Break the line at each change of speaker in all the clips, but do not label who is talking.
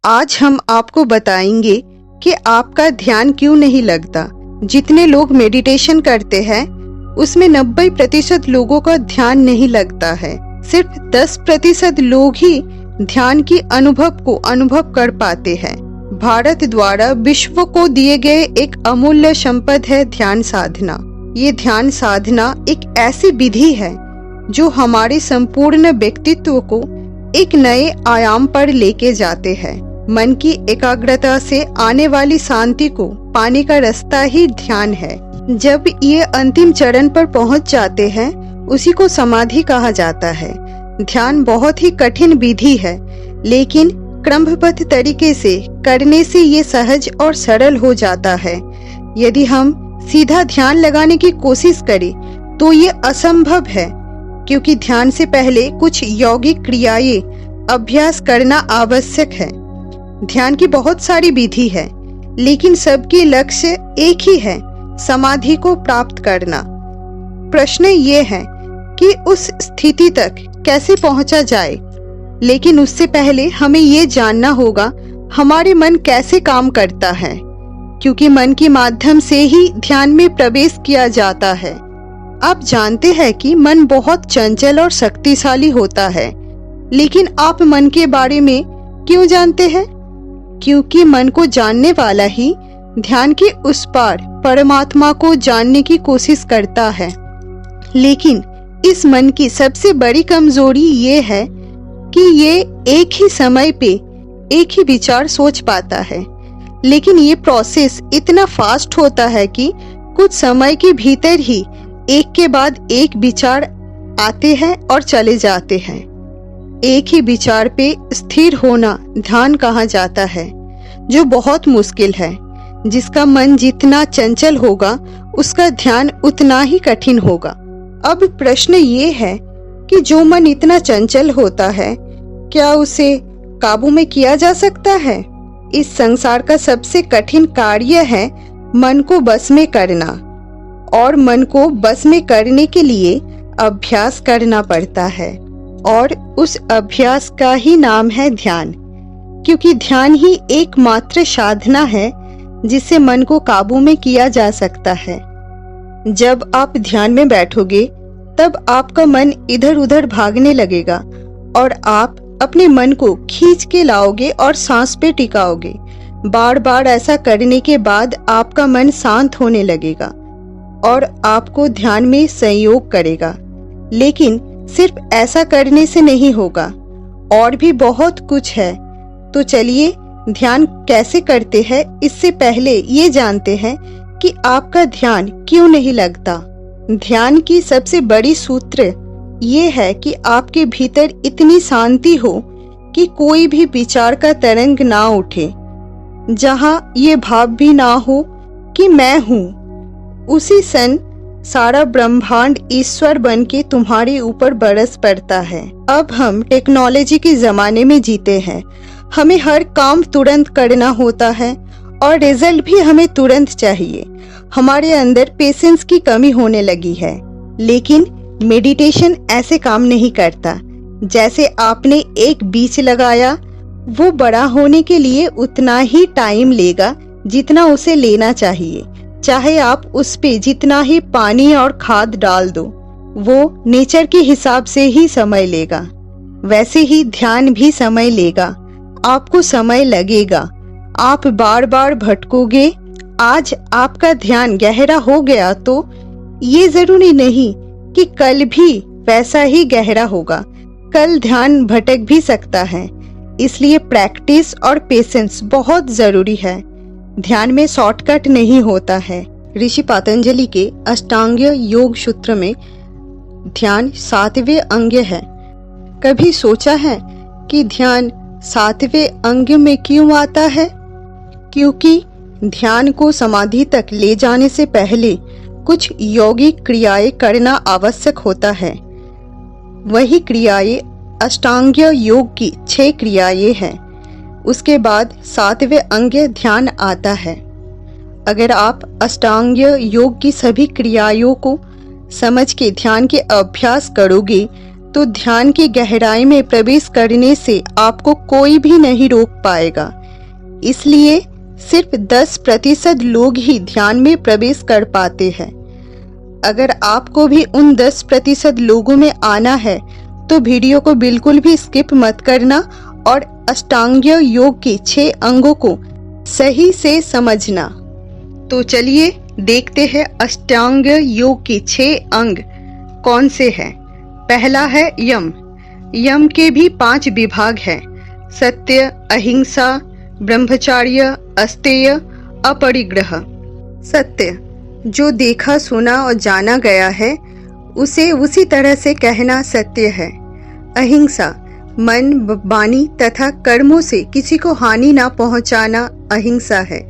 आज हम आपको बताएंगे कि आपका ध्यान क्यों नहीं लगता। जितने लोग मेडिटेशन करते हैं उसमें 90% लोगों का ध्यान नहीं लगता है। सिर्फ 10% लोग ही ध्यान की अनुभव को अनुभव कर पाते हैं। भारत द्वारा विश्व को दिए गए एक अमूल्य संपद है ध्यान साधना। ये ध्यान साधना एक ऐसी विधि है जो हमारे संपूर्ण व्यक्तित्व को एक नए आयाम पर लेके जाते हैं। मन की एकाग्रता से आने वाली शांति को पाने का रास्ता ही ध्यान है। जब ये अंतिम चरण पर पहुंच जाते हैं उसी को समाधि कहा जाता है। ध्यान बहुत ही कठिन विधि है, लेकिन क्रमबद्ध तरीके से करने से ये सहज और सरल हो जाता है। यदि हम सीधा ध्यान लगाने की कोशिश करें तो ये असंभव है, क्योंकि ध्यान से पहले कुछ यौगिक क्रियाएं अभ्यास करना आवश्यक है। ध्यान की बहुत सारी विधि है, लेकिन सबकी लक्ष्य एक ही है, समाधि को प्राप्त करना। प्रश्न ये है कि उस स्थिति तक कैसे पहुंचा जाए, लेकिन उससे पहले हमें ये जानना होगा हमारे मन कैसे काम करता है, क्योंकि मन के माध्यम से ही ध्यान में प्रवेश किया जाता है। आप जानते हैं कि मन बहुत चंचल और शक्तिशाली होता है, लेकिन आप मन के बारे में क्यों जानते हैं? क्योंकि मन को जानने वाला ही ध्यान के उस पार परमात्मा को जानने की कोशिश करता है। लेकिन इस मन की सबसे बड़ी कमजोरी ये है कि ये एक ही समय पे एक ही विचार सोच पाता है। लेकिन ये प्रोसेस इतना फास्ट होता है कि कुछ समय के भीतर ही एक के बाद एक विचार आते हैं और चले जाते हैं। एक ही विचार पे स्थिर होना ध्यान कहा जाता है, जो बहुत मुश्किल है। जिसका मन जितना चंचल होगा उसका ध्यान उतना ही कठिन होगा। अब प्रश्न ये है कि जो मन इतना चंचल होता है, क्या उसे काबू में किया जा सकता है? इस संसार का सबसे कठिन कार्य है मन को बस में करना, और मन को बस में करने के लिए अभ्यास करना पड़ता है, और उस अभ्यास का ही नाम है ध्यान। क्योंकि ध्यान ही एकमात्र साधना है जिससे मन को काबू में किया जा सकता है। जब आप ध्यान में बैठोगे तब आपका मन इधर उधर भागने लगेगा और आप अपने मन को खींच के लाओगे और सांस पे टिकाओगे। बार बार ऐसा करने के बाद आपका मन शांत होने लगेगा और आपको ध्यान में संयोग करेगा। लेकिन सिर्फ ऐसा करने से नहीं होगा, और भी बहुत कुछ है। तो चलिए ध्यान कैसे करते हैं इससे पहले ये जानते हैं कि आपका ध्यान क्यों नहीं लगता। ध्यान की सबसे बड़ी सूत्र ये है कि आपके भीतर इतनी शांति हो कि कोई भी विचार का तरंग ना उठे। जहां ये भाव भी ना हो कि मैं हूँ, उसी क्षण सारा ब्रह्मांड ईश्वर बन के तुम्हारे ऊपर बरस पड़ता है। अब हम टेक्नोलॉजी के जमाने में जीते हैं। हमें हर काम तुरंत करना होता है और रिजल्ट भी हमें तुरंत चाहिए। हमारे अंदर पेशेंस की कमी होने लगी है। लेकिन मेडिटेशन ऐसे काम नहीं करता। जैसे आपने एक बीज लगाया, वो बड़ा होने के लिए उतना ही टाइम लेगा जितना उसे लेना चाहिए। चाहे आप उस पे जितना ही पानी और खाद डाल दो, वो नेचर के हिसाब से ही समय लेगा। वैसे ही ध्यान भी समय लेगा, आपको समय लगेगा। आप बार बार भटकोगे। आज आपका ध्यान गहरा हो गया तो ये जरूरी नहीं कि कल भी वैसा ही गहरा होगा। कल ध्यान भटक भी सकता है। इसलिए प्रैक्टिस और पेशेंस बहुत जरूरी है। ध्यान में शॉर्टकट नहीं होता है। ऋषि पतंजलि के अष्टांग योग सूत्र में ध्यान 7वें अंग है। कभी सोचा है कि ध्यान 7वें अंग में क्यों आता है? क्योंकि ध्यान को समाधि तक ले जाने से पहले कुछ यौगिक क्रियाएं करना आवश्यक होता है। वही क्रियाएं अष्टांग योग की 6 क्रियाएं हैं। उसके बाद 7वें अंग ध्यान आता है। अगर आप अष्टांग योग की सभी क्रियाओं को समझ के ध्यान के अभ्यास करोगे तो ध्यान की गहराई में प्रवेश करने से आपको कोई भी नहीं रोक पाएगा। इसलिए सिर्फ 10% लोग ही ध्यान में प्रवेश कर पाते हैं। अगर आपको भी उन 10% लोगों में आना है तो वीडियो को बिल्कुल भी स्किप मत करना और अष्टांग योग के 6 अंगों को सही से समझना। तो चलिए देखते हैं अष्टांग योग के 6 अंग कौन से हैं। पहला है यम। यम के भी 5 विभाग हैं: सत्य, अहिंसा, ब्रह्मचर्य, अस्तेय, अपरिग्रह। सत्य, जो देखा सुना और जाना गया है उसे उसी तरह से कहना सत्य है। अहिंसा, मन, वाणी तथा कर्मों से किसी को हानि ना पहुंचाना अहिंसा है।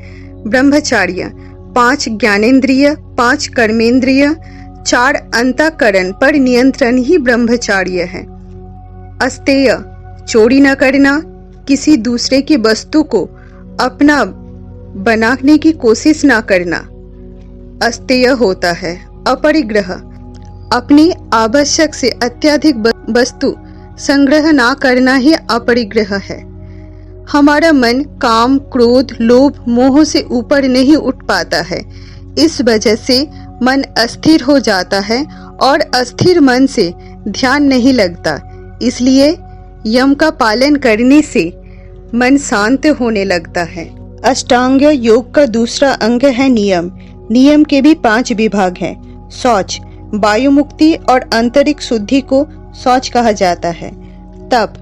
ब्रह्मचर्य, 5 ज्ञानेंद्रिय, 5 कर्मेंद्रिय, 4 अंतःकरण पर नियंत्रण ही ब्रह्मचर्य है। अस्तेय, चोरी न करना, किसी दूसरे की वस्तु को अपना बनाने की कोशिश न करना अस्तेय होता है। अपरिग्रह, अपनी आवश्यक से अत्यधिक वस्तु संग्रह ना करना ही अपरिग्रह है। हमारा मन काम, क्रोध, लोभ, मोह से ऊपर नहीं उठ पाता है। इस वजह से मन अस्थिर हो जाता है और अस्थिर मन से ध्यान नहीं लगता। इसलिए यम का पालन करने से मन शांत होने लगता है। अष्टांग योग का दूसरा अंग है नियम। नियम के भी 5 विभाग हैं। शौच, वायु मुक्ति और आंतरिक शुद्धि को शौच कहा जाता है। तप,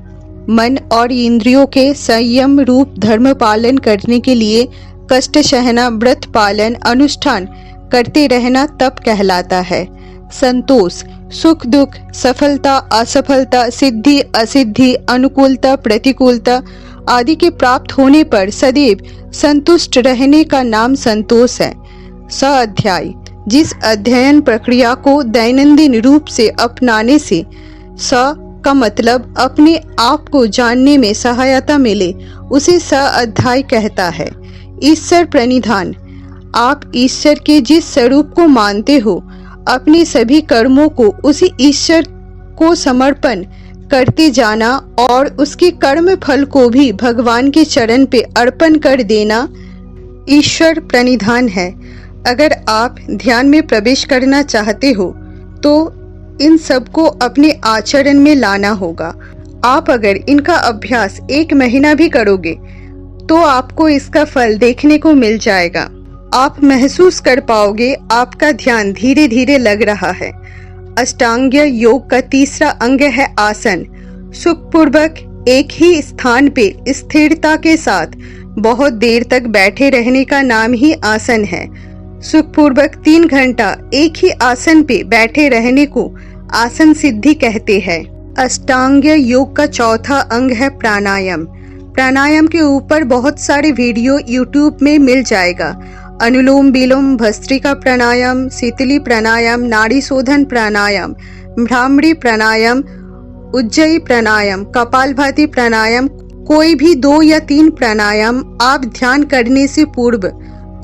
मन और इंद्रियों के संयम रूप धर्म पालन करने के लिए कष्ट सहना, व्रत पालन, अनुष्ठान करते रहना तप कहलाता है। संतोष, सुख दुख, सफलता असफलता, सिद्धि असिद्धि, अनुकूलता प्रतिकूलता आदि के प्राप्त होने पर सदैव संतुष्ट रहने का नाम संतोष है। स्वाध्याय, जिस अध्ययन प्रक्रिया को दैनंदिन रूप से अपनाने से स का मतलब अपने आप को जानने में सहायता मिले उसे स्वाध्याय कहता है। ईश्वर प्रणिधान, आप ईश्वर के जिस स्वरूप को मानते हो अपने सभी कर्मों को उसी ईश्वर को समर्पण करते जाना और उसके कर्म फल को भी भगवान के चरण पे अर्पण कर देना ईश्वर प्रणिधान है। अगर आप ध्यान में प्रवेश करना चाहते हो तो इन सब को अपने आचरण में लाना होगा। आप अगर इनका अभ्यास 1 महीना भी करोगे तो आपको इसका फल देखने को मिल जाएगा। आप महसूस कर पाओगे आपका ध्यान धीरे धीरे लग रहा है। अष्टांग योग का तीसरा अंग है आसन। सुखपूर्वक एक ही स्थान पे स्थिरता के साथ बहुत देर तक बैठे रहने का नाम ही आसन है। सुखपूर्वक 3 घंटा एक ही आसन पे बैठे रहने को आसन सिद्धि कहते हैं। अष्टांग योग का चौथा अंग है प्राणायाम। प्राणायाम के ऊपर बहुत सारे वीडियो यूट्यूब में मिल जाएगा। अनुलोम विलोम, भस्त्रिका प्राणायाम, शीतली प्राणायाम, नाड़ी शोधन प्राणायाम, भ्रामरी प्राणायाम, उज्जयी प्राणायाम, कपालभाति प्राणायाम, कोई भी 2 या 3 प्राणायाम आप ध्यान करने से पूर्व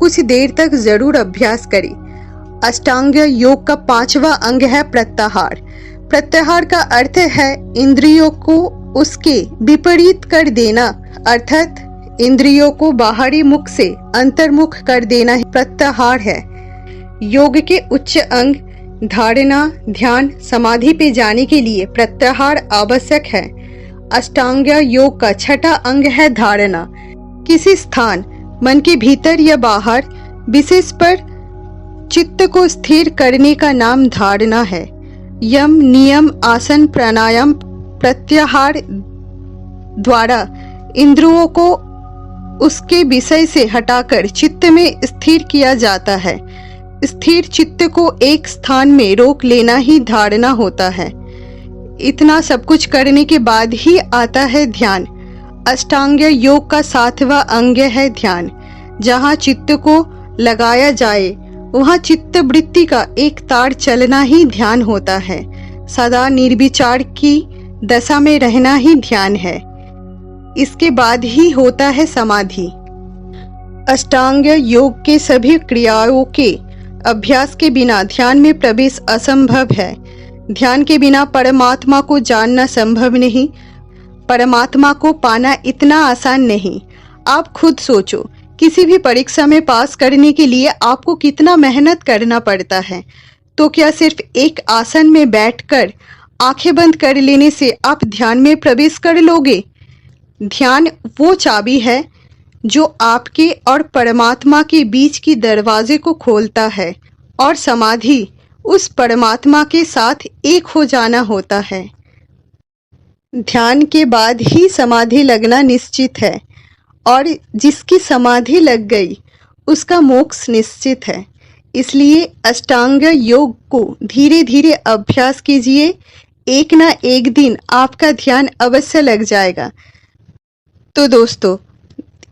कुछ देर तक जरूर अभ्यास करें। अष्टांग योग का 5वां अंग है प्रत्याहार। प्रत्याहार का अर्थ है इंद्रियों को उसके विपरीत कर देना, अर्थात इंद्रियों को बाहरी मुख से अंतर्मुख कर देना ही प्रत्याहार है। योग के उच्च अंग धारणा, ध्यान, समाधि पे जाने के लिए प्रत्याहार आवश्यक है। अष्टांग योग का 6वां अंग है धारणा। किसी स्थान, मन के भीतर या बाहर विशेष पर चित्त को स्थिर करने का नाम धारणा है। यम, नियम, आसन, प्राणायाम, प्रत्याहार द्वारा इंद्रियों को उसके विषय से हटाकर चित्त में स्थिर किया जाता है। स्थिर चित्त को एक स्थान में रोक लेना ही धारणा होता है। इतना सब कुछ करने के बाद ही आता है ध्यान। अष्टांग योग का 7वां अंग है ध्यान। जहाँ चित्त को लगाया जाए वहाँ चित्त वृत्ति का एक तार चलना ही ध्यान होता है। सदा निर्विचार की दशा में रहना ही ध्यान है। इसके बाद ही होता है समाधि। अष्टांग योग के सभी क्रियाओं के अभ्यास के बिना ध्यान में प्रवेश असंभव है। ध्यान के बिना परमात्मा को जानना संभव नहीं। परमात्मा को पाना इतना आसान नहीं। आप खुद सोचो, किसी भी परीक्षा में पास करने के लिए आपको कितना मेहनत करना पड़ता है। तो क्या सिर्फ एक आसन में बैठकर आंखें बंद कर लेने से आप ध्यान में प्रवेश कर लोगे? ध्यान वो चाबी है जो आपके और परमात्मा के बीच की दरवाजे को खोलता है, और समाधि उस परमात्मा के साथ एक हो जाना होता है। ध्यान के बाद ही समाधि लगना निश्चित है, और जिसकी समाधि लग गई उसका मोक्ष निश्चित है। इसलिए अष्टांग योग को धीरे धीरे अभ्यास कीजिए। एक ना एक दिन आपका ध्यान अवश्य लग जाएगा। तो दोस्तों,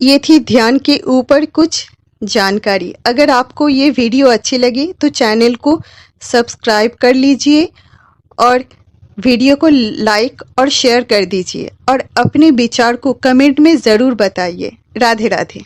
ये थी ध्यान के ऊपर कुछ जानकारी। अगर आपको ये वीडियो अच्छी लगी तो चैनल को सब्सक्राइब कर लीजिए और वीडियो को लाइक और शेयर कर दीजिए, और अपने विचार को कमेंट में ज़रूर बताइए। राधे राधे।